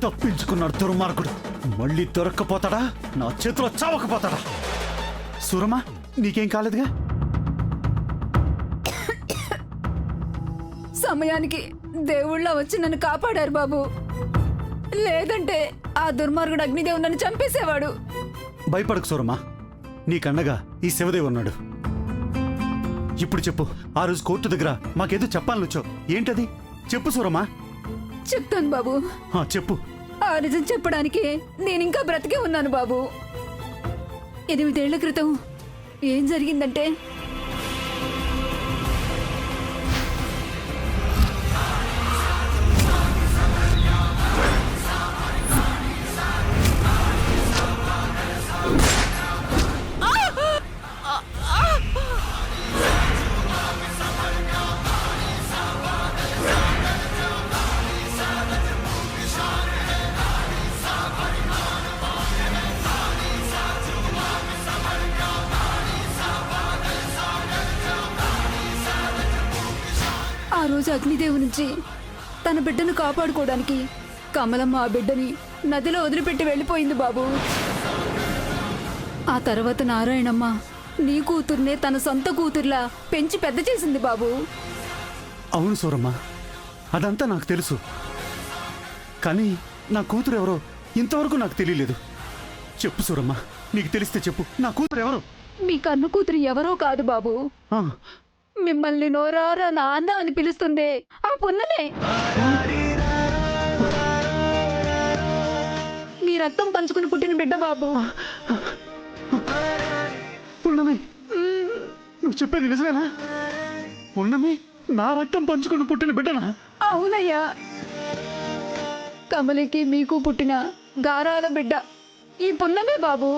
తప్పించుకున్నాడు దుర్మార్గుడు. మళ్ళీ దొరక్కపోతాడా, నా చేతిలో చావకపోతాడా? సూరమ్మా, నీకేం కాలేదుగా? సమయానికి దేవుళ్ళ వచ్చి నన్ను కాపాడారు బాబు. లేదంటే ఆ దుర్మార్గుడు అగ్నిదేవుడు నన్ను చంపేసేవాడు. భయపడకు సూరమ్మా, నీకన్నగా ఈ శివదేవు ఉన్నాడు. ఇప్పుడు చెప్పు, ఆ రోజు కోర్టు దగ్గర మాకేదో చెప్పాలనొచ్చావు, ఏంటది? చెప్పు సూరమ్మా. చెప్తాను బాబు. చెప్పు. ఆ నిజం చెప్పడానికి నేనింకా బ్రతికే ఉన్నాను బాబు. 8 ఏళ్ల క్రితం ఏం జరిగిందంటే, ఆ రోజు అగ్నిదేవు నుంచి తన బిడ్డను కాపాడుకోవడానికి కమలమ్మ ఆ బిడ్డని నదిలో వదిలిపెట్టి వెళ్ళిపోయింది బాబు. ఆ తర్వాత నారాయణమ్మ నీ కూతుర్నే తన సొంత కూతుర్లా పెంచి పెద్ద చేసింది బాబు. అవును సూరమ్మా, అదంతా నాకు తెలుసు. కానీ నా కూతురు ఎవరో ఇంతవరకు నాకు తెలియలేదు. చెప్పు సూరమ్మా, నీకు తెలిస్తే చెప్పు, నా కూతురు ఎవరు? మీ కన్ను కూతురు ఎవరో కాదు బాబు. మిమ్మల్ని నోరారా నాన్న అని పిలుస్తుంది ఆ పున్నమే. మీ రక్తం పంచుకుని పుట్టిన బిడ్డ బాబు. పున్నమి, నువ్వు చెప్పేది నిజమేనా? పున్నమి నా రక్తం పంచుకుని పుట్టిన బిడ్డనా? అవునయ్యా, కమలికి మీకు పుట్టిన గారాల బిడ్డ ఈ పున్నమే బాబు.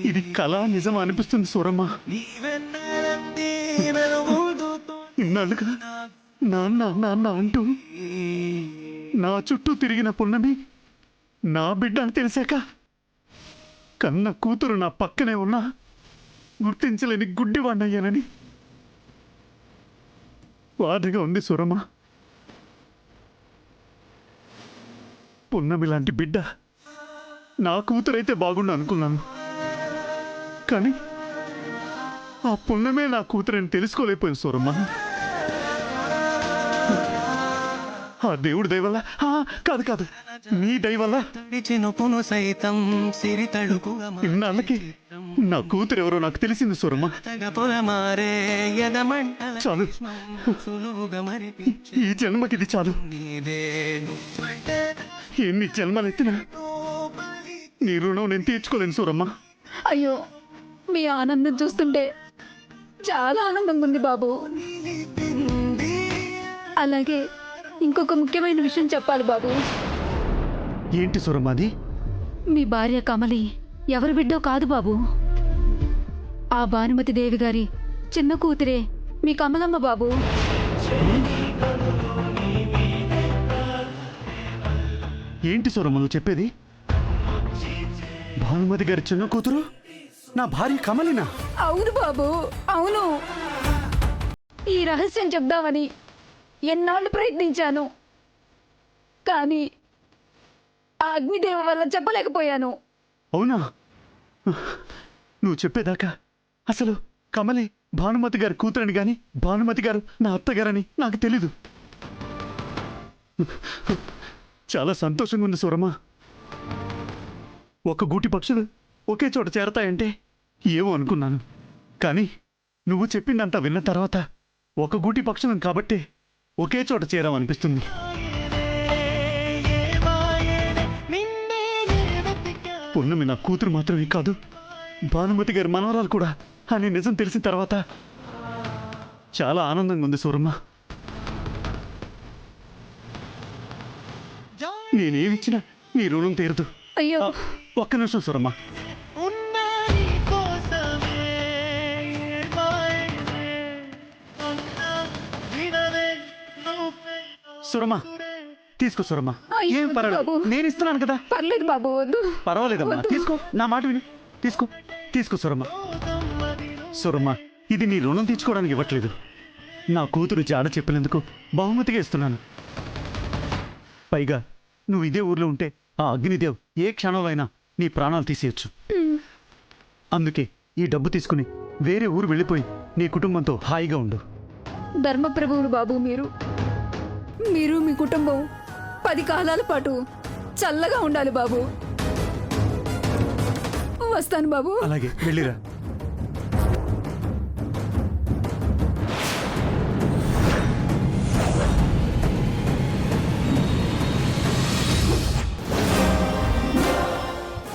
ఇది కళ నిజం అనిపిస్తుంది సూరమ్మ. ఇన్నాళ్ళుగా నాన్న నాన్న అంటూ నా చుట్టూ తిరిగిన పున్నమి నా బిడ్డ అని తెలిసాక కన్న కూతురు నా పక్కనే ఉన్నా గుర్తించలేని గుడ్డివాణ్ణయ్యానని బాధగా ఉంది సూరమ్మ. పున్నమి లాంటి బిడ్డ నా కూతురైతే బాగుండు అనుకున్నాను. కానీ ఆ పున్నమే నా కూతురని తెలుసుకోలేకపోయింది సూరమ్మ. ఆ దేవుడి దయ వల్ల, కాదు కాదు, నీ దయ వల్ల ఇన్నాళ్ళకి నా కూతురు ఎవరో నాకు తెలిసింది సూరమ్మ. చాలు, ఈ జన్మకిది చాలు. ఎన్ని జన్మలెత్తినా నీ రుణం నేను తీర్చుకోలేను సూరమ్మ. అయ్యో, మీ ఆనందం చూస్తుంటే చాలా ఆనందంగా ఉంది బాబు. అలాగే ఇంకొక ముఖ్యమైన విషయం చెప్పాలి బాబు. ఏంటి సూరమ్మ అది? మీ భార్య కమలి ఎవరి బిడ్డో కాదు బాబు. ఆ భానుమతి దేవి గారి చిన్న కూతురే మీ కమలమ్మ బాబు. ఏంటి సూరమ్మ నువ్వు చెప్పేది? భానుమతి గారి చిన్న కూతురు నా భార్య కమలినా? అవును బాబు, అవును. ఈ రహస్యం చెప్దామని ఎన్నాళ్ళు ప్రయత్నించాను, కానీ ఆ అగ్నిదేవ వల్ల చెప్పలేకపోయాను. అవునా? నువ్వు చెప్పేదాకా అసలు కమలి భానుమతి గారి కూతురని గాని భానుమతి గారు నా అత్తగారని నాకు తెలీదు. చాలా సంతోషంగా ఉంది సూరమ్మ. ఒక గూటి పక్షులు ఒకే చోట చేరతాయంటే ఏమో అనుకున్నాను. కానీ నువ్వు చెప్పిందంతా విన్న తర్వాత ఒక గూటి పక్షులం కాబట్టి ఒకే చోట చేరామనిపిస్తుంది. పున్నమి నా కూతురు మాత్రమే కాదు, భానుమతి గారి మనవరాలు కూడా అని నిజం తెలిసిన తర్వాత చాలా ఆనందంగా ఉంది సూరమ్మ. నేనేమిచ్చినా నీ రుణం తీరదు. అయ్యో, ఒక్క నిమిషం సూరమ్మ. సురమ్మా తీసుకో సురమ్మా. అయ్యో, ఏం పర్వాలేదు, బాబు. నేను ఇస్తున్నాను కదా. పర్లేదు బాబు, వద్దు. పర్వాలేదమ్మా, తీసుకో, నా మాట విను. తీసుకో తీసుకో సురమ్మా. సురమ్మా, ఇది నీ రుణం తీర్చుకోవడానికి ఇవ్వట్లేదు. నా కూతురు జాడ చెప్పినందుకు బహుమతిగా ఇస్తున్నాను. పైగా నువ్వు ఇదే ఊర్లో ఉంటే ఆ అగ్నిదేవ్ ఏ క్షణంలో అయినా నీ ప్రాణాలు తీసేయచ్చు. అందుకే ఈ డబ్బు తీసుకుని వేరే ఊరు వెళ్ళిపోయి నీ కుటుంబంతో హాయిగా ఉండు. ధర్మప్రభువులు బాబు మీరు. మీరు మీ కుటుంబం 10 కాలాల పాటు చల్లగా ఉండాలి బాబు. వస్తాను బాబు. అలాగే వెళ్ళిరా.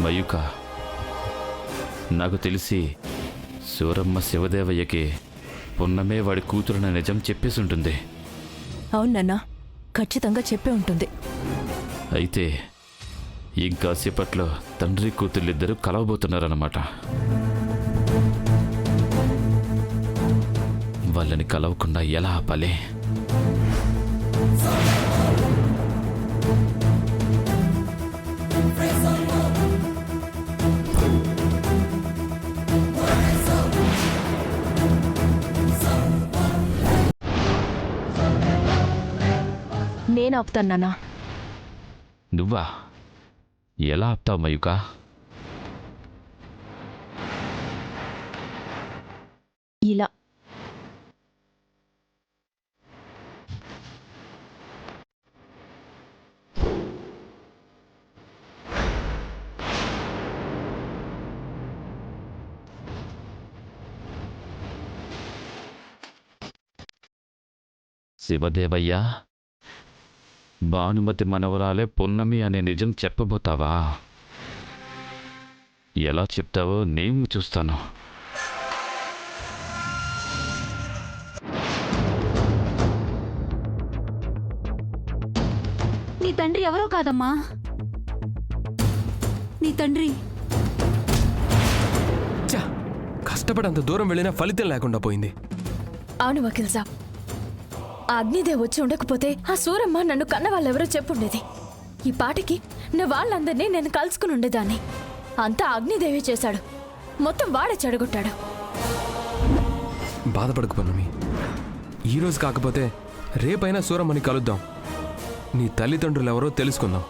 మయూక, నాకు తెలిసి సూరమ్మ శివదేవయ్యకి పున్నమే వాడి కూతురున నిజం చెప్పేసి ఉంటుంది. అవునన్నా, ఖచ్చితంగా చెప్పే ఉంటుంది. అయితే ఇంకా సేపట్లో తండ్రి కూతుళ్ళిద్దరూ కలవబోతున్నారన్నమాట. వాళ్ళని కలవకుండా ఎలా ఆపాలి? నేను ఆపుతాను నాన్న. నువ్వా? ఎలా ఆపుతావు మయూక? ఇలా. శివదేవయ్య, భానుమతి మనవరాలే పున్నమి అనే నిజం చెప్పబోతావా? ఎలా చెప్తావో నేను చూస్తాను. నీ తండ్రి ఎవరో కాదమ్మా. నీ తండ్రి ఛా! కష్టపడంత దూరం వెళ్ళినా ఫలితం లేకుండా పోయింది. అవును వకీల్ సాబ్, ఆ అగ్నిదేవ్ వచ్చి ఉండకపోతే ఆ సూరమ్మ నన్ను కన్న వాళ్ళెవరో చెప్పుండేది. ఈ పాటికి నా వాళ్ళందరినీ నేను కలుసుకుని ఉండేదాన్ని. అంతా అగ్నిదేవే చేశాడు. మొత్తం వాడే చెడగొట్టాడు. బాధపడకు పన్నమి. ఈరోజు కాకపోతే రేపైనా సూరమ్మని కలుద్దాం. నీ తల్లిదండ్రులు ఎవరో తెలుసుకుందాం.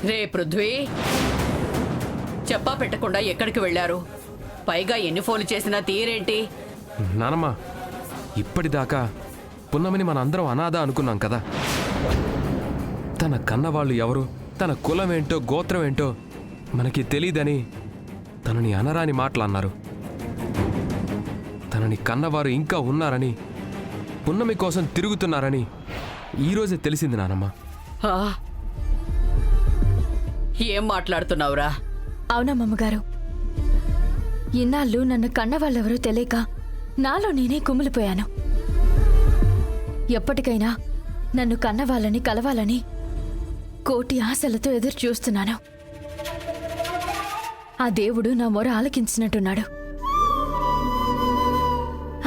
రే పృథ్వీ, చెప్పా పెట్టకుండా ఎక్కడికి వెళ్ళారు? పైగా ఎన్ని ఫోన్లు చేసినా తీరేంటి? నానమ్మ, ఇప్పటిదాకా పున్నమిని మనందరం అనాథ అనుకున్నాం కదా. తన కన్నవాళ్ళు ఎవరు, తన కులం ఏంటో గోత్రం ఏంటో మనకి తెలీదని తనని అనరాని మాటలు అన్నారు. తనని కన్నవారు ఇంకా ఉన్నారని, పున్నమి కోసం తిరుగుతున్నారని ఈరోజే తెలిసింది నానమ్మ. ఆ? ఏం మాట్లాడుతున్నావురా? అవునమ్మగారు, ఇన్నాళ్ళు నన్ను కన్న వాళ్ళెవరో తెలియక నాలో నేనే కుమిలిపోయాను. ఎప్పటికైనా నన్ను కన్న వాళ్ళని కలవాలని కోటి ఆశలతో ఎదురు చూస్తున్నాను. ఆ దేవుడు నా మొర ఆలకించినట్టున్నాడు.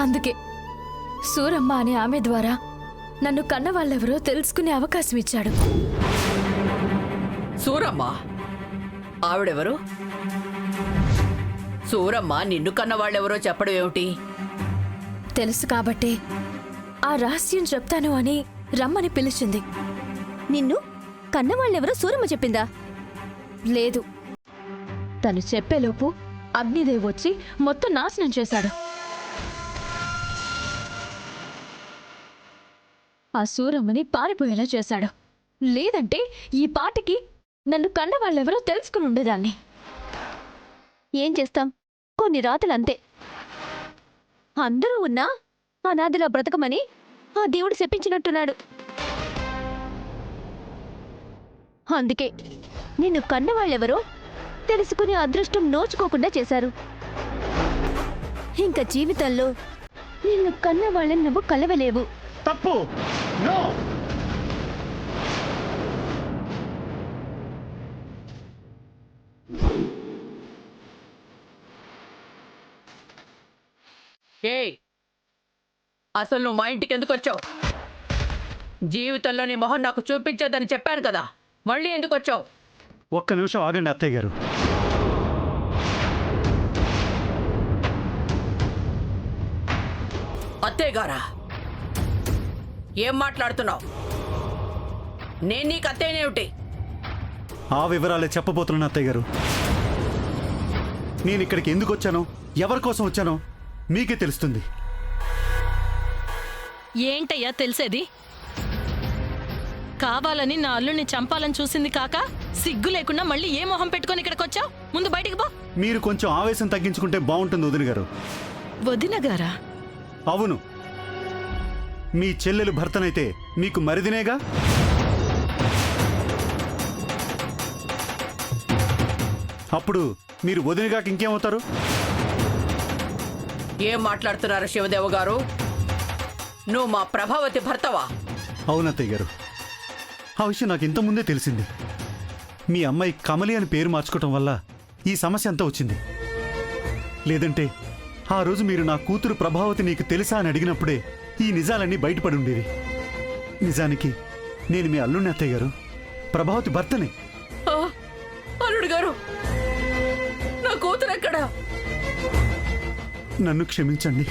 అందుకే సూరమ్మ అనే ఆమె ద్వారా నన్ను కన్న వాళ్ళెవరో తెలుసుకునే అవకాశం ఇచ్చాడు. సూరమ్మ? ఆవిడెవరు? సూరమ్మ నిన్ను కన్న వాళ్ళెవరో చెప్పడం ఏమిటి? తెలుసు కాబట్టే ఆ రహస్యం చెప్తాను అని రమ్మని పిలిచింది. నిన్ను కన్నవాళ్ళెవరో సూరమ్మ చెప్పిందా? లేదు, తను చెప్పేలోపు అగ్నిదేవ్ వచ్చి మొత్తం నాశనం చేశాడు. ఆ సూరమ్మని పారిపోయేలా చేశాడు. లేదంటే ఈ పాటికి నన్ను కన్నవాళ్ళెవరో తెలుసుకుని ఉండేదాన్ని. ఏం చేస్తాం, కొన్ని రాతలంతే. అందరూ ఉన్నా అనాథలా బ్రతకమని ఆ దేవుడు శపించినట్టున్నాడు. అందుకే నిన్ను కన్నవాళ్ళెవరో తెలుసుకునే అదృష్టం నోచుకోకుండా చేశారు. ఇంకా జీవితంలో నిన్ను కన్నవాళ్ళని నువ్వు కలవలేవు. తప్పు. నో. ఏయ్, అసలు నువ్వు మా ఇంటికి ఎందుకు వచ్చావు? జీవితంలో నీ మొహం నాకు చూపించదని చెప్పాను కదా, మళ్ళీ ఎందుకు వచ్చావు? ఒక్క నిమిషం ఆగండి అత్తయ్య గారు. అత్తయ్య గారా? ఏం మాట్లాడుతున్నావు? నేను నీకు అత్తయ్యనేమిటి? ఆ వివరాలే చెప్పబోతున్నాను అత్తయ్య గారు. నేను ఇక్కడికి ఎందుకు వచ్చానో, ఎవరి కోసం వచ్చానో మీకే తెలుస్తుంది. ఏంటయ్యా తెలిసేది? కావాలని నా అల్లుని చంపాలని చూసింది కాక సిగ్గు లేకుండా మళ్ళీ ఏ మొహం పెట్టుకొని ఇక్కడికి వచ్చావు? ముందు బయటికి పో. మీరు కొంచెం ఆవేశం తగ్గించుకుంటే బాగుంటుంది వదిన గారు. వదిన గారా? అవును, మీ చెల్లెలు భర్తనైతే మీకు మరిదినేగా. అప్పుడు మీరు వదినగాకి ఇంకేమవుతారు? ఏం మాట్లాడుతున్నారు శివదేవ గారు? నువ్వు మా ప్రభావతి భర్తవా? అవునత్తయ్య గారు, ఆ విషయం నాకు ఇంతకుముందే తెలిసింది. మీ అమ్మాయి కమలి అని పేరు మార్చుకోవటం వల్ల ఈ సమస్య అంతా వచ్చింది. లేదంటే ఆ రోజు మీరు నా కూతురు ప్రభావతి నీకు తెలుసా అని అడిగినప్పుడే ఈ నిజాలన్నీ బయటపడి ఉండేవి. నిజానికి నేను మీ అల్లుడిని అత్తయ్య గారు, ప్రభావతి భర్తని. ఆ, అల్లుడు గారు, నా కూతురు ఎక్కడా? నన్ను క్షమించండి.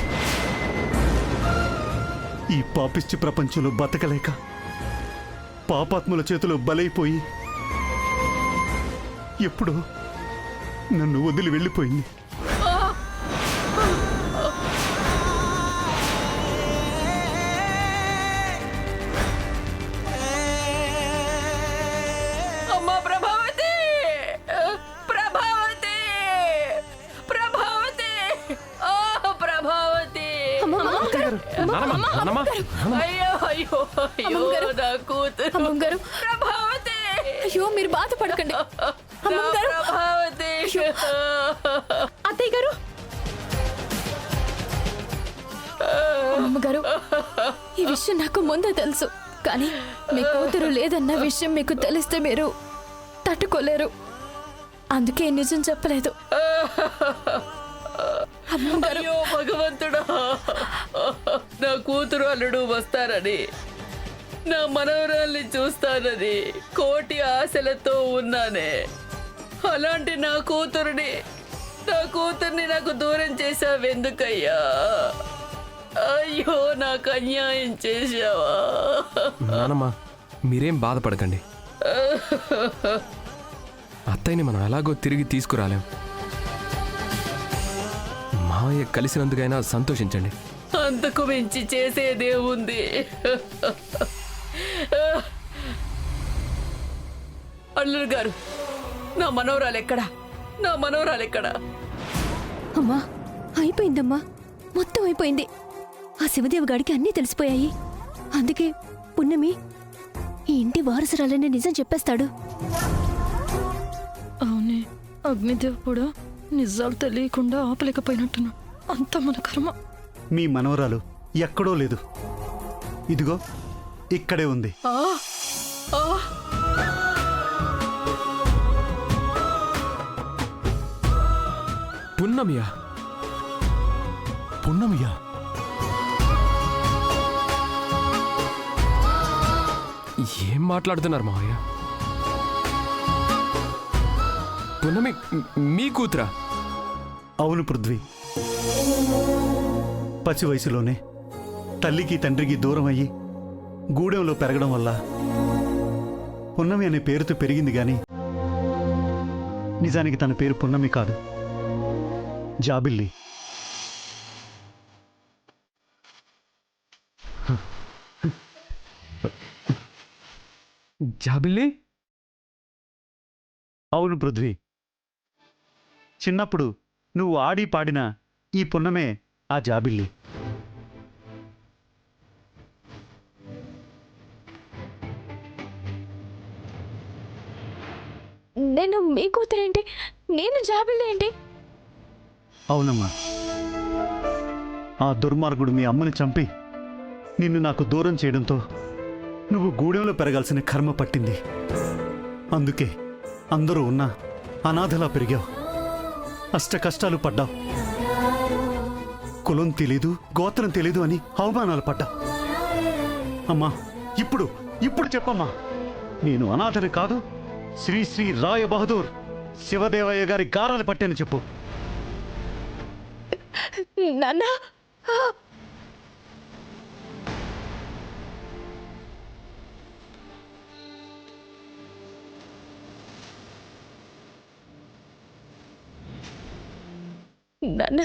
ఈ పాపిష్టి ప్రపంచంలో బతకలేక పాపాత్ముల చేతిలో బలైపోయి ఎప్పుడో నన్ను వదిలి వెళ్ళిపోయింది. అమ్మా ప్రభావతి! ప్రభావతి! ప్రభావతి! ఆ, ప్రభావతి! అయ్యో అయ్యో అయ్యో, నా కూతురు అమ్మగారు, ప్రభావతి! అయ్యో మీరు బాధపడకండి. నా అమ్మగారు, ప్రభావతి! అత్తయ్య గారు, అమ్మగారు, ఈ విషయం నాకు ముందే తెలుసు. కానీ మీ కూతురు లేదన్న విషయం మీకు తెలిస్తే మీరు తట్టుకోలేరు. అందుకే నిజం చెప్పలేదు. అమ్మగారు, అయ్యో భగవంతుడా, నా కూతురు అల్లుడు వస్తారని, నా మనవరాల్ని చూస్తానని కోటి ఆశలతో ఉన్నానే. అలాంటి నా కూతుర్ని నాకు దూరం చేశావెందుకయ్యా? అయ్యో, నాకు అన్యాయం చేశావా? నానమ్మా, మీరేం బాధపడకండి. అత్తయ్యని మనం ఎలాగో తిరిగి తీసుకురాలేం. మావయ్య కలిసినందుకైనా సంతోషించండి. అంతకు మించి చేసేదేముంది? అల్లుడు గారు, నా మనవరాలెక్కడా? నా మనవరాలెక్కడా? అమ్మా, అయిపోయిందమ్మా, మొత్తం అయిపోయింది. ఆ శివదేవి గాడికి అన్నీ తెలిసిపోయాయి. అందుకే పున్నమి ఈ ఇంటి వారసురాలనే నిజం చెప్పేస్తాడు. అవునే, అగ్నిదేవ్ కూడా నిజాలు తెలియకుండా ఆపలేకపోయినట్టున్నా. అంత మన కర్మ. మీ మనవరాలు ఎక్కడో లేదు, ఇదిగో ఇక్కడే ఉంది. ఆ, ఆ, పున్నమియా? పున్నమియా? ఏం మాట్లాడుతున్నారు మావయ్య? పున్నమి మీ కూతురా? అవును పృథ్వీ, పసి వయసులోనే తల్లికి తండ్రికి దూరం అయ్యి గూడెంలో పెరగడం వల్ల పున్నమి అనే పేరుతో పెరిగింది గాని నిజానికి తన పేరు పున్నమి కాదు, జాబిల్లి. జాబిల్లి? అవును పృథ్వీ, చిన్నప్పుడు నువ్వు ఆడి పాడిన ఈ పున్నమే ఆ జాబిల్లి. నేను మీ కూతురేంటి? నేను జాబిల్లి ఏంటి? అవునమ్మా, ఆ దుర్మార్గుడు మీ అమ్మని చంపి నిన్ను నాకు దూరం చేయడంతో నువ్వు గూడెంలో పెరగాల్సిన కర్మ పట్టింది. అందుకే అందరూ ఉన్నా అనాథలా పెరిగావు, అష్ట కష్టాలు పడ్డావు. కులం తెలీదు, గోత్రం తెలీదు అని అవమానాలు పడ్డా. అమ్మా, ఇప్పుడు ఇప్పుడు చెప్పమ్మా, నేను అనాథని కాదు, శ్రీ శ్రీ రాయ బహదూర్ శివదేవయ్య గారి గారాలు పట్టాను చెప్పు. నాన్న నాన్న,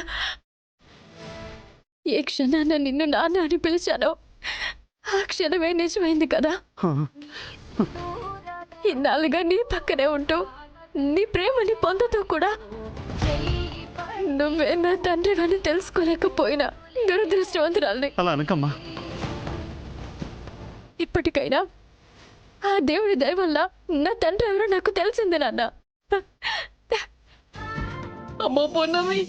ఏ క్షణాన నిన్ను నాన్న అని పిలిచానో ఆ క్షణమే నిజమైంది కదా. ఇన్నాళ్ళుగా నీ పక్కనే ఉంటూ నీ ప్రేమని పొందుతూ కూడా నువ్వే నా తండ్రి అని తెలుసుకోలేకపోయినా దురదృష్టవంతురాల్ని. అలా అనకమ్మా. ఇప్పటికైనా ఆ దేవుడి దయ వల్ల నా తండ్రి ఎవరో నాకు తెలిసింది నాన్న. అమ్మో పున్నమి,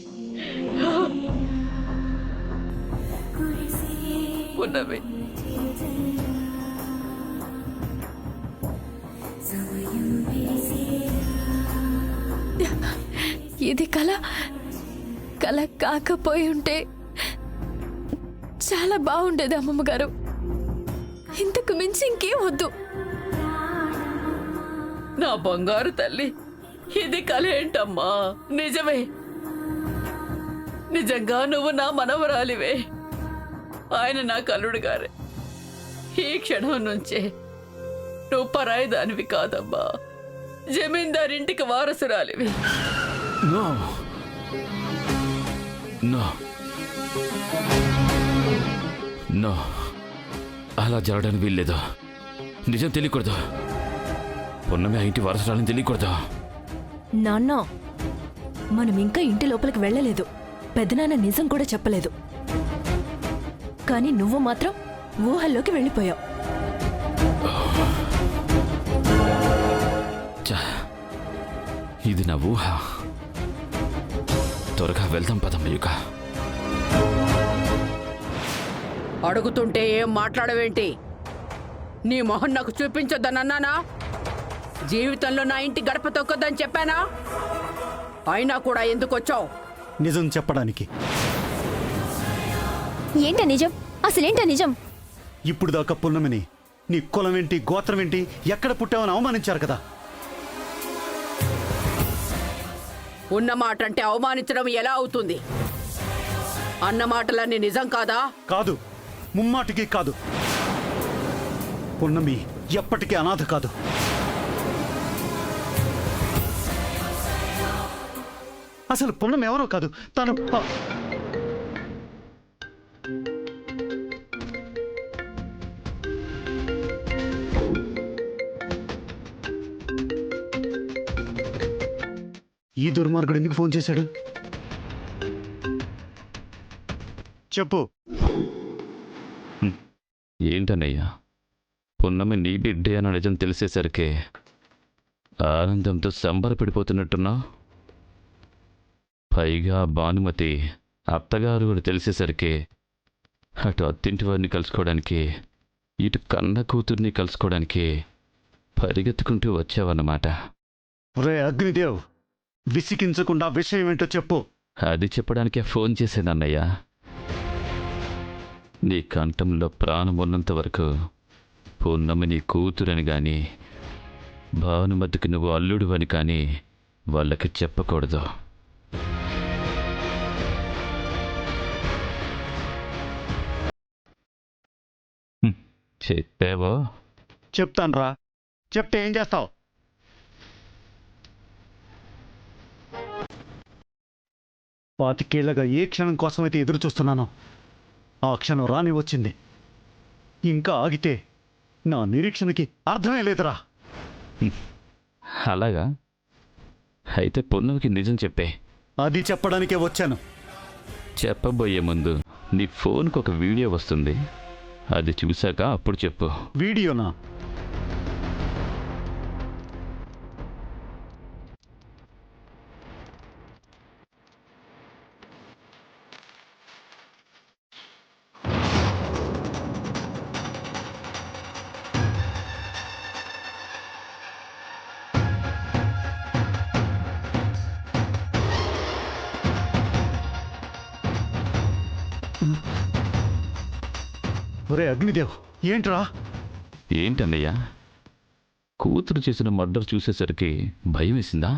పున్నమి, ఇది కళ కళ కాకపోయి ఉంటే చాలా బాగుండేది అమ్మమ్మ గారు. ఇంతకు మించి ఇంకేం వద్దు. నా బంగారు తల్లి, ఇది కల ఏంటమ్మా, నిజమే. నిజంగా నువ్వు నా మనవరాలివే. ఆయన నా కల్లుడు గారే. ఈ క్షణం నుంచే నువ్వు పరాయి దానివి కాదమ్మా, జమీందారింటికి వారసురాలివి. నో నో నో, అలా జరగడానికి వీల్లేదు. నిజం తెలియకూడదు. పున్నమి ఆ ఇంటి వారసురాలని తెలియకూడదు. నాన్న, మనం ఇంకా ఇంటి లోపలికి వెళ్ళలేదు. పెద్దనాన్న నిజం కూడా చెప్పలేదు. కానీ నువ్వు మాత్రం ఊహల్లోకి వెళ్ళిపోయావు. ఇది నా ఊహ. త్వరగా వెళ్దాం పదమ్మయ్యుక. అడుగుతుంటే ఏం మాట్లాడవేంటి? నీ మొహం నాకు చూపించొద్దనన్నానా? జీవితంలో నా ఇంటి గడప తొక్కొద్దని చెప్పానా? అయినా కూడా ఎందుకు వచ్చావు? నిజం చెప్పడానికి. ఏంట నిజం? అసలేంట నిజం? ఇప్పుడు దాకా పున్నమిని నీ కులం ఏంటి, గోత్రం ఏంటి, ఎక్కడ పుట్టావని అవమానించారు కదా. ఉన్న మాట అంటే అవమానించడం ఎలా అవుతుంది? అన్న మాటలన్నీ నిజం కాదా? కాదు, ముమ్మాటికి కాదు. పున్నమి ఎప్పటికీ అనాథ కాదు. అసలు పున్నమి ఎవరో కాదు, తను ఈ దుర్మార్గుడు ఎందుకు ఫోన్ చేశాడు? చెప్పు. ఏంటన్నయ్యా, పున్నమి నీ బిడ్డే అన్న నిజం తెలిసేసరికి ఆనందంతో సంబరపడిపోతున్నట్టున్నా. పైగా భానుమతి అత్తగారు కూడా తెలిసేసరికి అటు అత్తింటి వారిని కలుసుకోవడానికి, ఇటు కన్న కూతుర్ని కలుసుకోవడానికి పరిగెత్తుకుంటూ వచ్చావన్నమాట. రే అగ్నిదేవ్, విసిగించకుండా విషయం ఏంటో చెప్పు. అది చెప్పడానికే ఫోన్ చేసేదన్నయ్యా. నీ కంఠంలో ప్రాణం ఉన్నంత వరకు పున్నమి నీ కూతురని కానీ, భానుమతికి నువ్వు అల్లుడు అని కానీ వాళ్ళకి చెప్పకూడదు. చెప్పావో? చెప్తానురా. చెప్తే ఏం చేస్తావు? పాతికేళ్లగా ఏ క్షణం కోసమైతే ఎదురు చూస్తున్నానో ఆ క్షణం రాని వచ్చింది. ఇంకా ఆగితే నా నిరీక్షణకి అర్థమే లేదురా. అలాగా? అయితే పున్నమికి నిజం చెప్పే. అది చెప్పడానికే వచ్చాను. చెప్పబోయే ముందు నీ ఫోన్కి ఒక వీడియో వస్తుంది, అది చూశాక అప్పుడు చెప్పు. వీడియోనా? ఒరే అగ్నిదేవ్, ఏంట్రా? ఏంటన్నయ్య, కూతురు చేసిన మర్డర్ చూసేసరికి భయం వేసిందా?